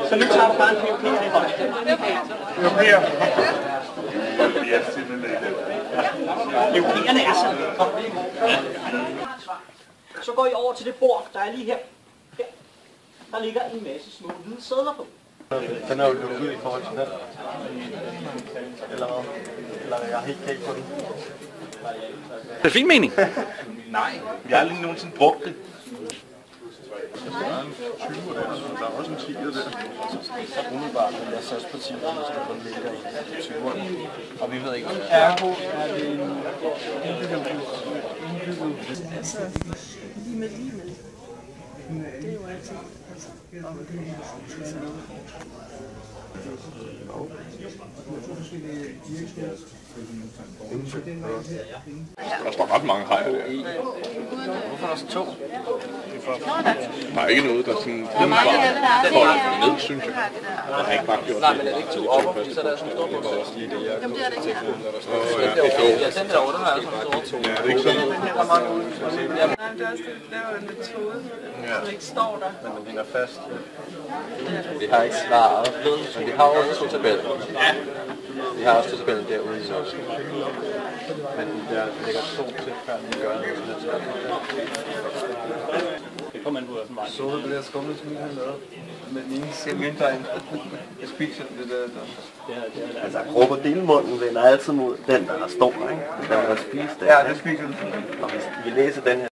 Så nu tager du bare en PvP her i hånden. PvP'erne er sådan. Kom. Så går I over til det bord, der er lige her. Her. Der ligger en masse små hvide sedler på. Den er jo lukket ud i forhold til den. Eller jeg har helt galt på den. Det er fin mening. Nej, vi har aldrig nogensinde brugt det. Der er en 20'er der, der er også en 10'er der. Så umiddelbart vil jeg satse på 10'er, hvis der kun ligger i 20'erne. Og vi ved ikke, hvad det er. Ergo er det en indbygget. Altså, lige med. Det er jo altid. Der står ret mange hajer der. Hvorfor er der så 2? Der er ikke noget, der sådan holder ned, synes jeg. Jeg har ikke bare gjort det. Nej, men er det ikke 2 opper, fordi så er der sådan en stor bogstav? Jamen det er det ikke. Ja, den derovre, der har jeg sådan Ja, det er ikke sådan. Der er mange uden. Nej, det er også det er jo en metode, som ikke står der. Men den hænger fast. Vi har ikke svaret, men vi har også 2 tabeller. Vi har også 2 tabeller derude i også. Men der ligger 2 til, før den gør noget sådan lidt. Det kommer man ud af sådan vej. Så det der skumlesmil, han lavede. Med den ene segmenttegn. Jeg spiser det der. Altså, krokodilmunden vender altid mod den, der står, ikke? Den, der spiser den. Ja, det spiser den. Og hvis vi læser den her